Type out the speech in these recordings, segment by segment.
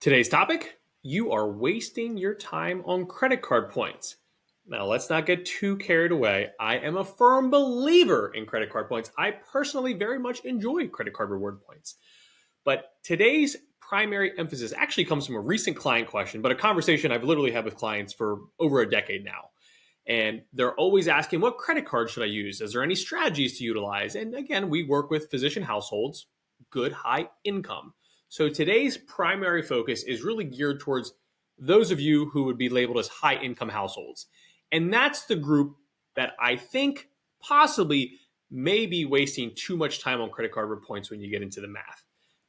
Today's topic, you are wasting your time on credit card points. Now, let's not get too carried away. I am a firm believer in credit card points. I personally very much enjoy credit card reward points. But today's primary emphasis actually comes from a recent client question, but a conversation I've literally had with clients for over a decade now. And they're always asking, what credit card should I use? Is there any strategies to utilize? And again, we work with physician households, good high income. So today's primary focus is really geared towards those of you who would be labeled as high income households. And that's the group that I think possibly may be wasting too much time on credit card points when you get into the math.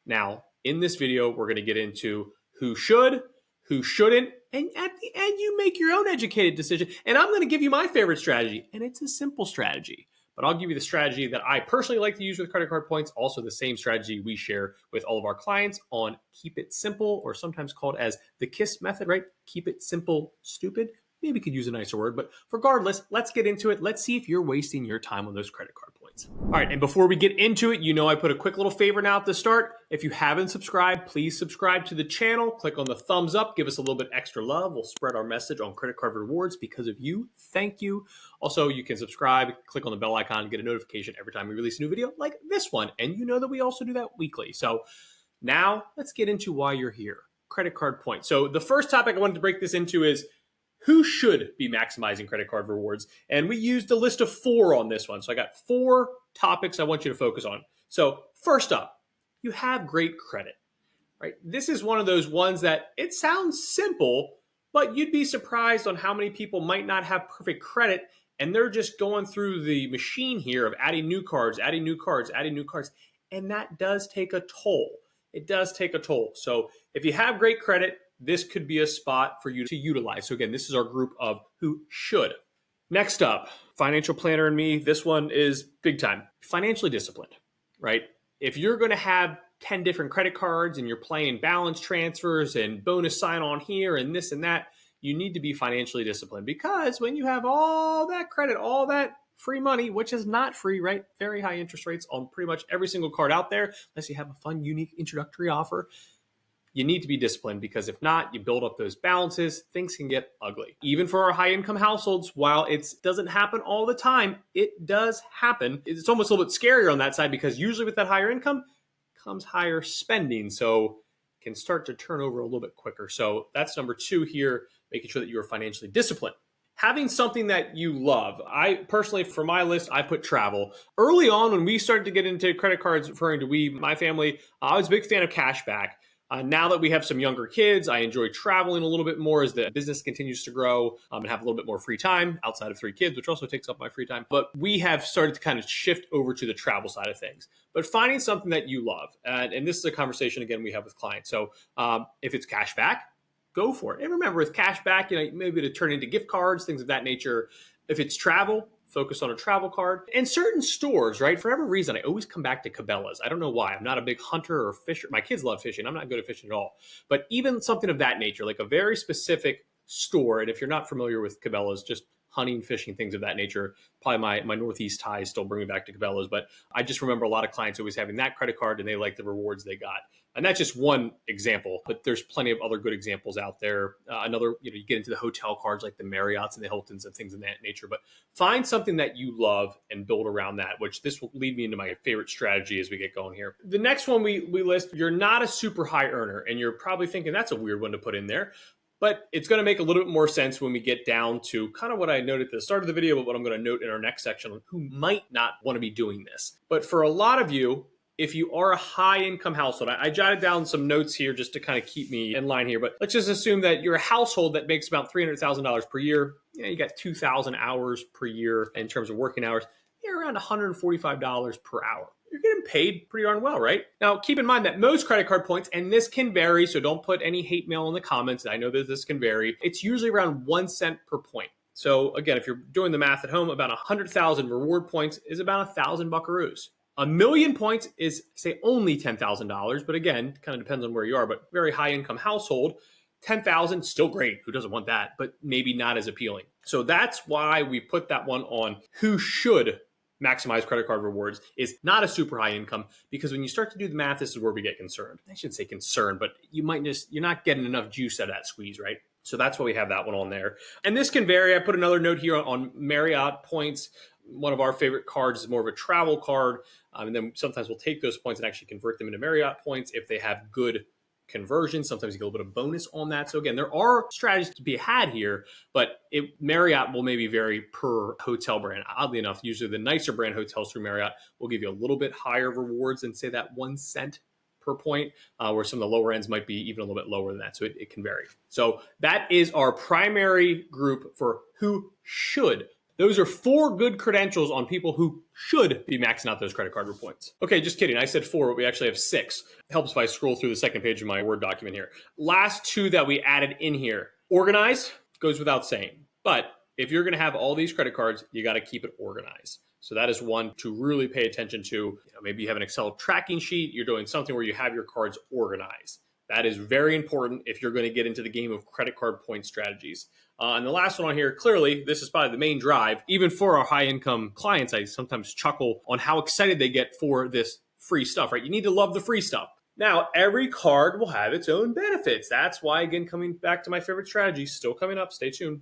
Now, in this video, we're going to get into who should, who shouldn't, and at the end, you make your own educated decision. And I'm going to give you my favorite strategy, and it's a simple strategy. But I'll give you the strategy that I personally like to use with credit card points, also the same strategy we share with all of our clients on Keep It Simple, or sometimes called as the KISS method, right? Keep it simple, stupid. Maybe we could use a nicer word, but regardless, let's get into it. Let's see if you're wasting your time on those credit card points. All right, and before we get into it, I put a quick little favor now at the start. If you haven't subscribed, please subscribe to the channel. Click on the thumbs up, give us a little bit extra love. We'll spread our message on credit card rewards because of you. Thank you. Also, you can subscribe, click on the bell icon, and get a notification every time we release a new video like this one. And you know that we also do that weekly. So now let's get into why you're here. Credit card points. So the first topic I wanted to break this into is who should be maximizing credit card rewards? And we used a list of 4 on this one. So I got 4 topics I want you to focus on. So first up, you have great credit, right? This is one of those ones that it sounds simple, but you'd be surprised on how many people might not have perfect credit. And they're just going through the machine here of adding new cards, adding new cards, adding new cards. And that does take a toll. It does take a toll. So if you have great credit, this could be a spot for you to utilize. So again, this is our group of who should. Next up, financial planner and me. This one is big time. Financially disciplined, right? If you're going to have 10 different credit cards and you're playing balance transfers and bonus sign on here and this and that, you need to be financially disciplined, because when you have all that credit, all that free money, which is not free, right? Very high interest rates on pretty much every single card out there, unless you have a fun, unique introductory offer. You need to be disciplined, because if not, you build up those balances, things can get ugly. Even for our high income households, while it doesn't happen all the time, it does happen. It's almost a little bit scarier on that side, because usually with that higher income comes higher spending. So it can start to turn over a little bit quicker. So that's number 2 here, making sure that you are financially disciplined. Having something that you love. I personally, for my list, I put travel. Early on, when we started to get into credit cards, referring to we, my family, I was a big fan of cashback. Now that we have some younger kids, I enjoy traveling a little bit more as the business continues to grow, and have a little bit more free time outside of 3 kids, which also takes up my free time. But we have started to kind of shift over to the travel side of things. But finding something that you love, and this is a conversation, again, we have with clients. So if it's cash back, go for it. And remember, with cash back, maybe to turn into gift cards, things of that nature. If it's travel, focus on a travel card. And certain stores, right? For every reason, I always come back to Cabela's. I don't know why. I'm not a big hunter or fisher. My kids love fishing. I'm not good at fishing at all. But even something of that nature, like a very specific store. And if you're not familiar with Cabela's, just hunting, fishing, things of that nature. Probably my Northeast ties still bring me back to Cabela's. But I just remember a lot of clients always having that credit card, and they like the rewards they got. And that's just one example, but there's plenty of other good examples out there. You get into the hotel cards like the Marriotts and the Hiltons and things of that nature, but find something that you love and build around that, which this will lead me into my favorite strategy as we get going here. The next one we list, you're not a super high earner, and you're probably thinking that's a weird one to put in there, but it's going to make a little bit more sense when we get down to kind of what I noted at the start of the video, but what I'm going to note in our next section, who might not want to be doing this. But for a lot of you, if you are a high income household, I jotted down some notes here just to kind of keep me in line here, but let's just assume that you're a household that makes about $300,000 per year. You got 2,000 hours per year in terms of working hours. You're around $145 per hour. You're getting paid pretty darn well, right? Now, keep in mind that most credit card points, and this can vary, so don't put any hate mail in the comments. I know that this can vary. It's usually around 1 cent per point. So again, if you're doing the math at home, about 100,000 reward points is about 1,000 buckaroos. 1,000,000 points is, say, only $10,000, but again, kind of depends on where you are, but very high income household, 10,000, still great. Who doesn't want that? But maybe not as appealing. So that's why we put that one on who should maximize credit card rewards is not a super high income, because when you start to do the math, this is where we get concerned. I shouldn't say concerned, but you're not getting enough juice out of that squeeze, right? So that's why we have that one on there. And this can vary. I put another note here on Marriott points. One of our favorite cards is more of a travel card. And then sometimes we'll take those points and actually convert them into Marriott points if they have good conversion. Sometimes you get a little bit of bonus on that. So again, there are strategies to be had here, but Marriott will maybe vary per hotel brand. Oddly enough, usually the nicer brand hotels through Marriott will give you a little bit higher rewards than, say, that 1 cent per point, where some of the lower ends might be even a little bit lower than that. So it can vary. So that is our primary group for who should. Those are 4 good credentials on people who should be maxing out those credit card points. Okay, just kidding. I said 4, but we actually have 6. It helps if I scroll through the second page of my Word document here. Last 2 that we added in here. Organized goes without saying. But if you're going to have all these credit cards, you got to keep it organized. So that is one to really pay attention to. Maybe you have an Excel tracking sheet. You're doing something where you have your cards organized. That is very important if you're going to get into the game of credit card point strategies. And the last one on here, clearly, this is probably the main drive. Even for our high income clients, I sometimes chuckle on how excited they get for this free stuff, right? You need to love the free stuff. Now, every card will have its own benefits. That's why, again, coming back to my favorite strategy, still coming up, stay tuned.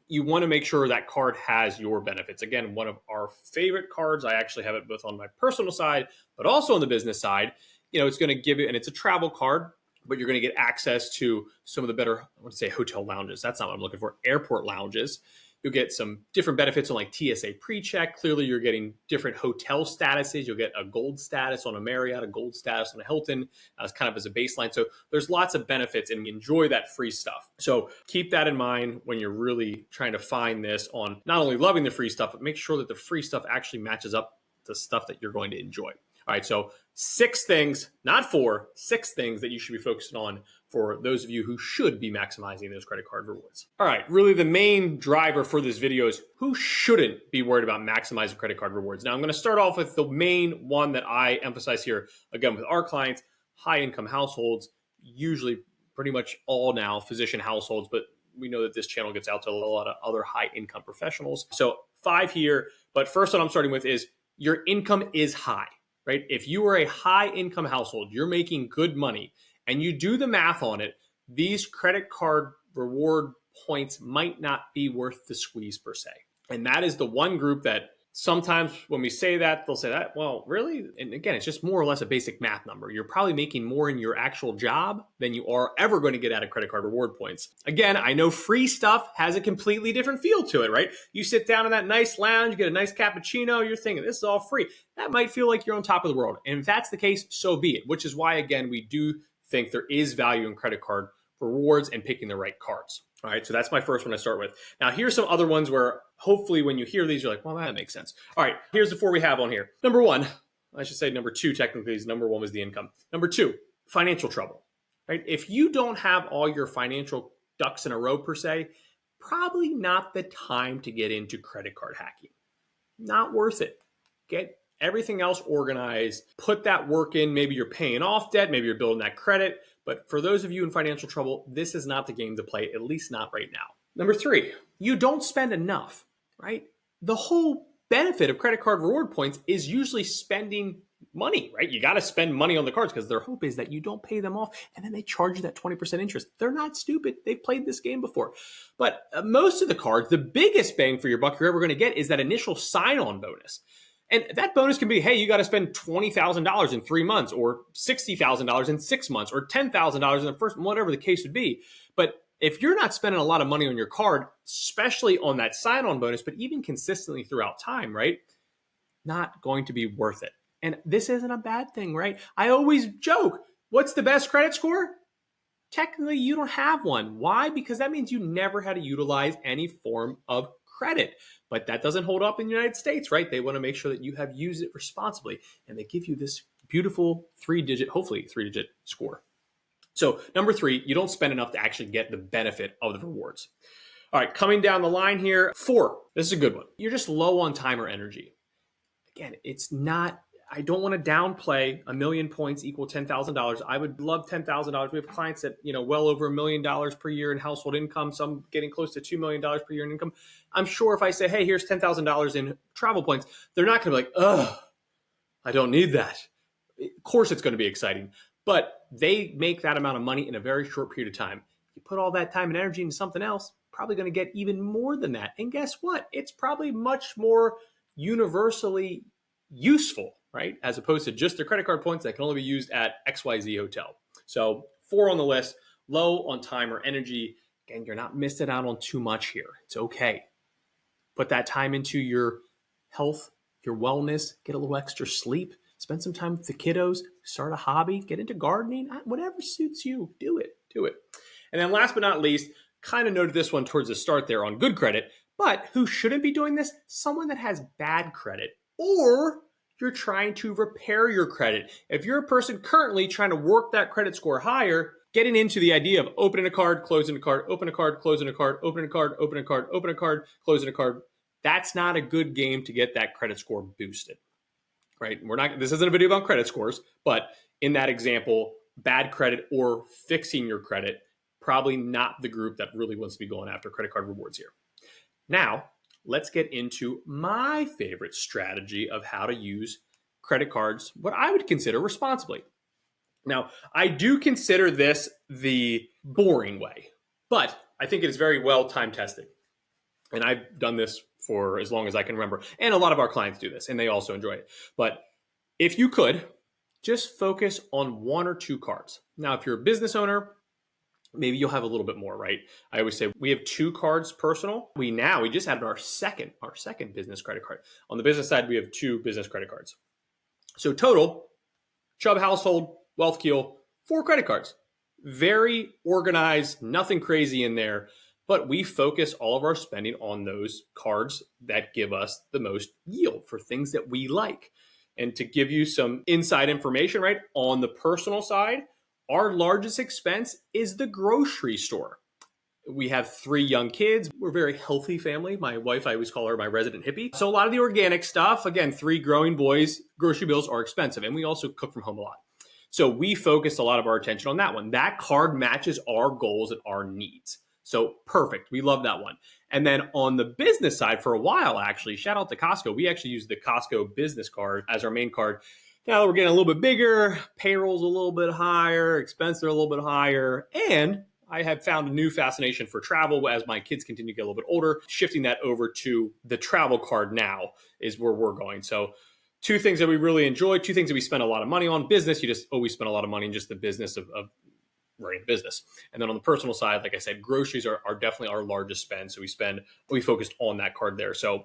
You want to make sure that card has your benefits. Again, one of our favorite cards, I actually have it both on my personal side, but also on the business side. It's going to give you, and it's a travel card, but you're going to get access to some of the better, I want to say hotel lounges. That's not what I'm looking for. Airport lounges. You'll get some different benefits on like TSA PreCheck. Clearly, you're getting different hotel statuses. You'll get a gold status on a Marriott, a gold status on a Hilton, as kind of as a baseline. So there's lots of benefits, and enjoy that free stuff. So keep that in mind when you're really trying to find this on not only loving the free stuff, but make sure that the free stuff actually matches up to stuff that you're going to enjoy. All right, so 6 things, not 4, 6 things that you should be focusing on for those of you who should be maximizing those credit card rewards. All right, really the main driver for this video is who shouldn't be worried about maximizing credit card rewards. Now, I'm going to start off with the main one that I emphasize here, again, with our clients, high-income households, usually pretty much all now physician households, but we know that this channel gets out to a lot of other high-income professionals. So 5 here, but first one I'm starting with is your income is high. Right? If you are a high income household, you're making good money, and you do the math on it, these credit card reward points might not be worth the squeeze per se. And that is the one group that sometimes when we say that, they'll say that, well, really? And again, it's just more or less a basic math number. You're probably making more in your actual job than you are ever going to get out of credit card reward points. Again, I know free stuff has a completely different feel to it, right? You sit down in that nice lounge, you get a nice cappuccino, you're thinking, this is all free. That might feel like you're on top of the world. And if that's the case, so be it, which is why, again, we do think there is value in credit card rewards and picking the right cards. All right, so that's my first one to start with. Now, here's some other ones where hopefully when you hear these, you're like, well, that makes sense. All right, here's the 4 we have on here. Number 1, I should say number 2 technically, is number 1 was the income. Number 2, financial trouble, right? If you don't have all your financial ducks in a row per se, probably not the time to get into credit card hacking. Not worth it. Get everything else organized, put that work in. Maybe you're paying off debt, maybe you're building that credit. But for those of you in financial trouble, this is not the game to play, at least not right now. Number 3, you don't spend enough, right? The whole benefit of credit card reward points is usually spending money, right? You got to spend money on the cards because their hope is that you don't pay them off and then they charge you that 20% interest. They're not stupid. They've played this game before. But most of the cards, the biggest bang for your buck you're ever going to get is that initial sign-on bonus. And that bonus can be, hey, you got to spend $20,000 in 3 months, or $60,000 in 6 months, or $10,000 in the first, whatever the case would be. But if you're not spending a lot of money on your card, especially on that sign-on bonus, but even consistently throughout time, right? Not going to be worth it. And this isn't a bad thing, right? I always joke, what's the best credit score? Technically, you don't have one. Why? Because that means you never had to utilize any form of credit. But that doesn't hold up in the United States, right? They want to make sure that you have used it responsibly. And they give you this beautiful 3-digit, hopefully 3-digit score. So number 3, you don't spend enough to actually get the benefit of the rewards. All right, coming down the line here, 4, this is a good one. You're just low on time or energy. Again, it's not, I don't want to downplay a million points equal $10,000. I would love $10,000. We have clients that, well over $1 million per year in household income, some getting close to $2 million per year in income. I'm sure if I say, hey, here's $10,000 in travel points, they're not going to be like, ugh, I don't need that. Of course, it's going to be exciting, but they make that amount of money in a very short period of time. You put all that time and energy into something else, probably going to get even more than that. And guess what? It's probably much more universally useful, right? As opposed to just the credit card points that can only be used at XYZ hotel. So 4 on the list, low on time or energy. Again, you're not missing out on too much here. It's okay. Put that time into your health, your wellness, get a little extra sleep, spend some time with the kiddos, start a hobby, get into gardening, whatever suits you, do it. And then last but not least, kind of noted this one towards the start there on good credit, but who shouldn't be doing this? Someone that has bad credit, or you're trying to repair your credit. If you're a person currently trying to work that credit score higher, getting into the idea of opening a card, closing a card, open a card, closing a card, open a card, open a card, open a card, closing a card, that's not a good game to get that credit score boosted, right? This isn't a video about credit scores, but in that example, bad credit or fixing your credit, probably not the group that really wants to be going after credit card rewards here. Now, let's get into my favorite strategy of how to use credit cards, what I would consider responsibly. Now, I do consider this the boring way, but I think it is very well time tested. And I've done this for as long as I can remember. And a lot of our clients do this, and they also enjoy it. But if you could, just focus on 1 or 2 cards. Now, if you're a business owner, maybe you'll have a little bit more, right? I always say we have 2 cards personal. We just had our second business credit card. On the business side, we have 2 business credit cards. So total, Chubb Household, Wealth Keel, 4 credit cards. Very organized, nothing crazy in there. But we focus all of our spending on those cards that give us the most yield for things that we like. And to give you some inside information, right, on the personal side, our largest expense is the grocery store. We have 3 young kids. We're a very healthy family. My wife, I always call her my resident hippie. So a lot of the organic stuff, again, 3 growing boys, grocery bills are expensive. And we also cook from home a lot. So we focused a lot of our attention on that one. That card matches our goals and our needs. So perfect. We love that one. And then on the business side, for a while, actually, shout out to Costco. We actually use the Costco business card as our main card. Now we're getting a little bit bigger, payroll's a little bit higher, expenses are a little bit higher, and I have found a new fascination for travel as my kids continue to get a little bit older. Shifting that over to the travel card now is where we're going. So 2 things that we really enjoy, 2 things that we spend a lot of money on. Business, you just always spend a lot of money in just the business of running a business. And then on the personal side, like I said, groceries are definitely our largest spend. So we focused on that card there. So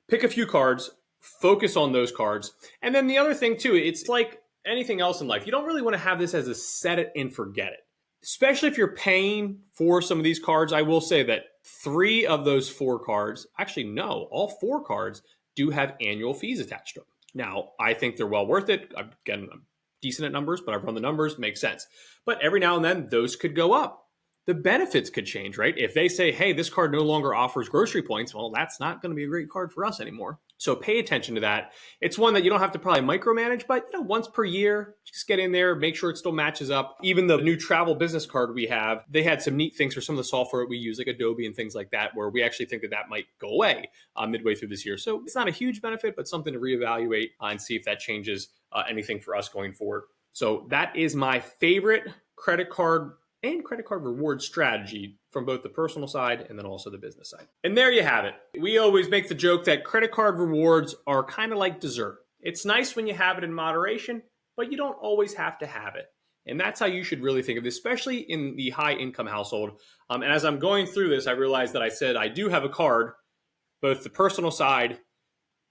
pick a few cards, focus on those cards. And then the other thing too, it's like anything else in life. You don't really want to have this as a set it and forget it. Especially if you're paying for some of these cards. I will say that 3 of those 4 cards, actually no, all 4 cards do have annual fees attached to them. Now, I think they're well worth it. Again, I'm decent at numbers, but I've run the numbers, makes sense. But every now and then, those could go up. The benefits could change, right? If they say, hey, this card no longer offers grocery points, well, that's not going to be a great card for us anymore. So pay attention to that. It's one that you don't have to probably micromanage, but once per year, just get in there, make sure it still matches up. Even the new travel business card we have, they had some neat things for some of the software we use, like Adobe and things like that, where we actually think that might go away midway through this year. So it's not a huge benefit, but something to reevaluate and see if that changes anything for us going forward. So that is my favorite credit card and credit card reward strategy from both the personal side and then also the business side. And there you have it. We always make the joke that credit card rewards are kind of like dessert. It's nice when you have it in moderation, but you don't always have to have it. And that's how you should really think of it, especially in the high income household. And as I'm going through this, I realized that I said I do have a card, both the personal side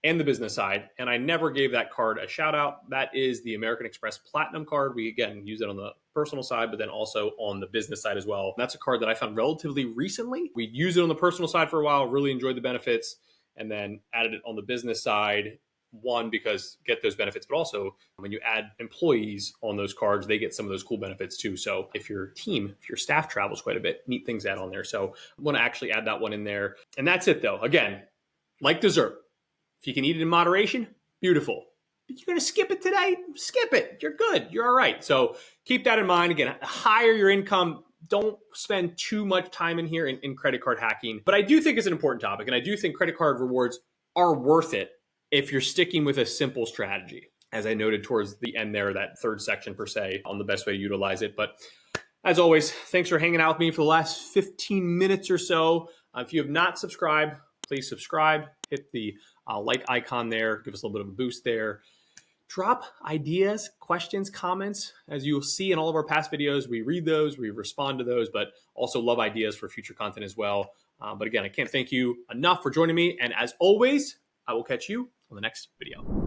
and the business side, and I never gave that card a shout out. That is the American Express Platinum card. We, again, use it on the personal side, but then also on the business side as well. That's a card that I found relatively recently. We used it on the personal side for a while, really enjoyed the benefits, and then added it on the business side. One, because get those benefits, but also when you add employees on those cards, they get some of those cool benefits too. So if your staff travels quite a bit, neat things add on there. So I want to actually add that one in there. And that's it though. Again, like dessert. If you can eat it in moderation, beautiful. you're going to skip it today, skip it. You're good. You're all right. So keep that in mind. Again, higher your income. Don't spend too much time in here in credit card hacking. But I do think it's an important topic. And I do think credit card rewards are worth it if you're sticking with a simple strategy. As I noted towards the end there, that third section per se, on the best way to utilize it. But as always, thanks for hanging out with me for the last 15 minutes or so. If you have not subscribed, please subscribe. Hit the like icon there. Give us a little bit of a boost there. Drop ideas, questions, comments. As you'll see in all of our past videos, we read those, we respond to those, but also love ideas for future content as well. But again, I can't thank you enough for joining me. And as always, I will catch you on the next video.